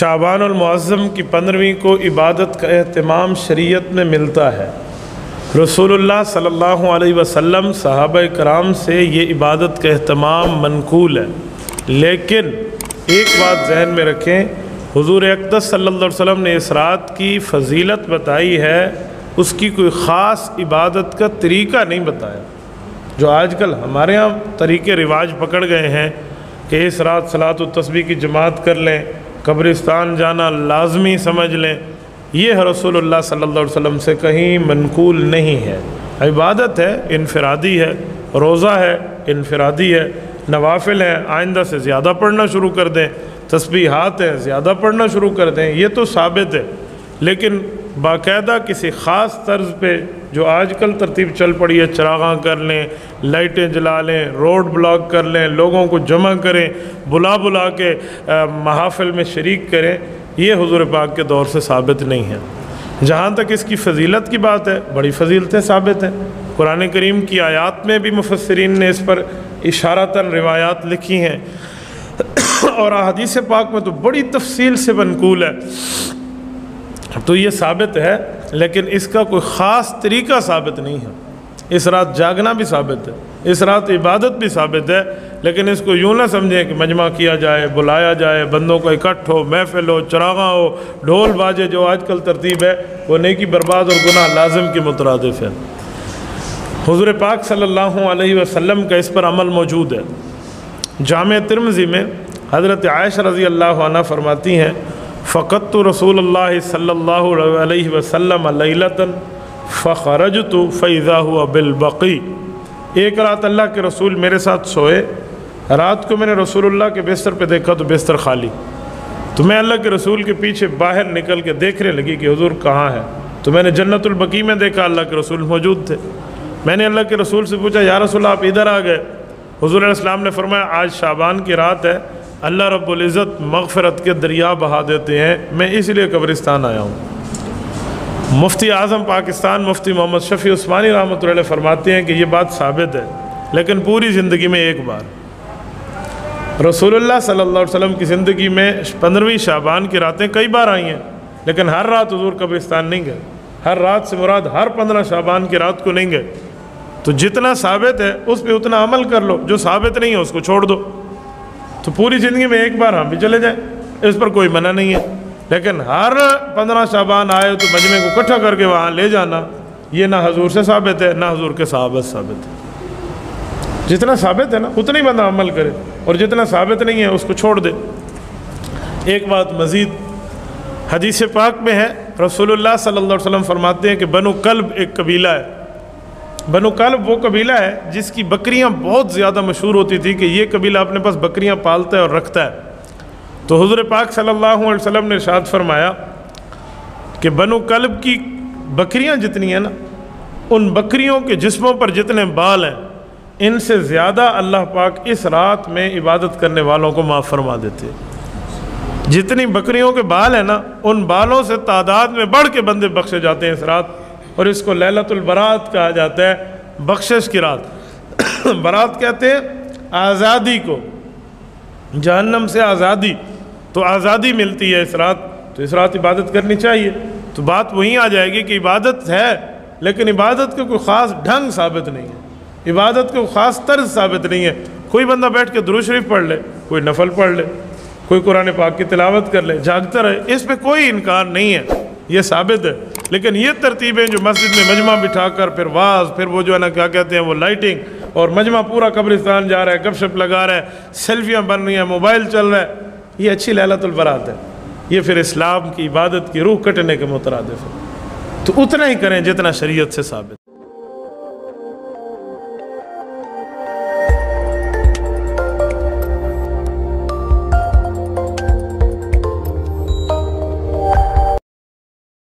شعبان المعظم کی 15ویں کو عبادت کا اہتمام شریعت میں ملتا ہے۔ رسول اللہ صلی اللہ علیہ وسلم صحابہ کرام سے یہ عبادت کا اہتمام منقول ہے، لیکن ایک بات ذہن میں رکھیں، حضور اقدس صلی اللہ علیہ وسلم نے اس رات کی فضیلت بتائی ہے، اس کی کوئی خاص عبادت کا طریقہ نہیں بتایا۔ جو آج کل ہمارے ہاں طریقے رواج پکڑ گئے ہیں کہ اس رات صلاۃ التسبیح کی جماعت کر لیں، قبرستان جانا لازمی سمجھ لیں، یہ رسول اللہ صلی اللہ علیہ وسلم سے کہیں منقول نہیں ہے۔ عبادت ہے، انفرادی ہے، روزہ ہے، انفرادی ہے، نوافل ہیں، آئندہ سے زیادہ پڑھنا شروع کر دیں، تسبیحات ہیں، زیادہ پڑھنا شروع کر دیں، یہ تو ثابت ہے۔ لیکن باقاعدہ کسی خاص طرز پہ جو آج کل ترتیب چل پڑی ہے، چراغاں کر لیں، لائٹیں جلا لیں، روڈ بلاک کر لیں، لوگوں کو جمع کریں، بلا کے محافل میں شریک کریں، یہ حضور پاک کے دور سے ثابت نہیں ہے۔ جہاں تک اس کی فضیلت کی بات ہے، بڑی فضیلتیں ثابت ہیں۔ قرآن کریم کی آیات میں بھی مفسرین نے اس پر اشارتاً روایات لکھی ہیں، اور احادیث پاک میں تو بڑی تفصیل سے منقول ہے، تو یہ ثابت ہے، لیکن اس کا کوئی خاص طریقہ ثابت نہیں ہے۔ اس رات جاگنا بھی ثابت ہے، اس رات عبادت بھی ثابت ہے، لیکن اس کو یوں نہ سمجھیں کہ مجمع کیا جائے، بلایا جائے، بندوں کا اکٹھ ہو، محفل ہو، چراغاں ہو، ڈھول باجے، جو آج کل ترتیب ہے وہ نیکی برباد اور گناہ لازم کی مترادف ہے۔ حضور پاک صلی اللہ علیہ وسلم کا اس پر عمل موجود ہے۔ جامع ترمذی میں حضرت عائشہ رضی اللہ عنہ فرماتی ہیں، فقدت رسول اللہ صلی اللہ علیہ وسلم لیلۃ فخرجت فاذا هو بالبقیع۔ ایک رات اللہ کے رسول میرے ساتھ سوئے، رات کو میں نے رسول اللہ کے بستر پہ دیکھا تو بستر خالی، تو میں اللہ کے رسول کے پیچھے باہر نکل کے دیکھنے لگی کہ حضور کہاں ہے، تو میں نے جنت البقیع میں دیکھا اللہ کے رسول موجود تھے۔ میں نے اللہ کے رسول سے پوچھا، یا رسول اللہ آپ ادھر آ گئے؟ حضور علیہ السلام نے فرمایا، آج شعبان کی رات ہے، اللہ رب العزت مغفرت کے دریا بہا دیتے ہیں، میں اس لیے قبرستان آیا ہوں۔ مفتی اعظم پاکستان مفتی محمد شفیع عثمانی رحمۃ اللہ علیہ فرماتے ہیں کہ یہ بات ثابت ہے، لیکن پوری زندگی میں ایک بار۔ رسول اللہ صلی اللہ علیہ وسلم کی زندگی میں 15ویں شعبان کی راتیں کئی بار آئی ہیں، لیکن ہر رات حضور قبرستان نہیں گئے، ہر رات سے مراد ہر 15 شعبان کی رات کو نہیں گئے۔ تو جتنا ثابت ہے اس پہ اتنا عمل کر لو، جو ثابت نہیں ہے اس کو چھوڑ دو۔ تو پوری زندگی میں ایک بار ہم بھی چلے جائیں، اس پر کوئی منع نہیں ہے، لیکن ہر 15 شعبان آئے تو مجمع کو اکٹھا کر کے وہاں لے جانا، یہ نہ حضور سے ثابت ہے نہ حضور کے صحابہ سے ثابت ہے۔ جتنا ثابت ہے نا اتنا ہی بندہ عمل کرے، اور جتنا ثابت نہیں ہے اس کو چھوڑ دے۔ ایک بات مزید حدیث پاک میں ہے، رسول اللہ صلی اللہ علیہ وسلم فرماتے ہیں کہ بنو کلب ایک قبیلہ ہے۔ بنو کلب وہ قبیلہ ہے جس کی بکریاں بہت زیادہ مشہور ہوتی تھی کہ یہ قبیلہ اپنے پاس بکریاں پالتا ہے اور رکھتا ہے۔ تو حضور پاک صلی اللہ علیہ وسلم نے ارشاد فرمایا کہ بنو کلب کی بکریاں جتنی ہیں نا، ان بکریوں کے جسموں پر جتنے بال ہیں، ان سے زیادہ اللہ پاک اس رات میں عبادت کرنے والوں کو معاف فرما دیتے ہیں۔ جتنی بکریوں کے بال ہیں نا، ان بالوں سے تعداد میں بڑھ کے بندے بخشے جاتے ہیں اس رات، اور اس کو لیلۃ البرات کہا جاتا ہے، بخشش کی رات۔ برات کہتے ہیں آزادی کو، جہنم سے آزادی، تو آزادی ملتی ہے اس رات، تو اس رات عبادت کرنی چاہیے۔ تو بات وہیں آ جائے گی کہ عبادت ہے، لیکن عبادت کا کوئی خاص ڈھنگ ثابت نہیں ہے، عبادت کا کوئی خاص طرز ثابت نہیں ہے۔ کوئی بندہ بیٹھ کے درود شریف پڑھ لے، کوئی نفل پڑھ لے، کوئی قرآن پاک کی تلاوت کر لے، جاگتا رہے، اس پہ کوئی انکار نہیں ہے، یہ ثابت ہے۔ لیکن یہ ترتیبیں جو مسجد میں مجمع بٹھا کر پھر واز، پھر وہ جو ہے نا کیا کہتے ہیں وہ لائٹنگ، اور مجمع پورا قبرستان جا رہا ہے، گپ شپ لگا رہا ہے، سیلفیاں بن رہی ہیں، موبائل چل رہا ہے، یہ اچھی لیلۃ البرات ہے، یہ پھر اسلام کی عبادت کی روح کٹنے کے مترادف ہے۔ تو اتنا ہی کریں جتنا شریعت سے ثابت۔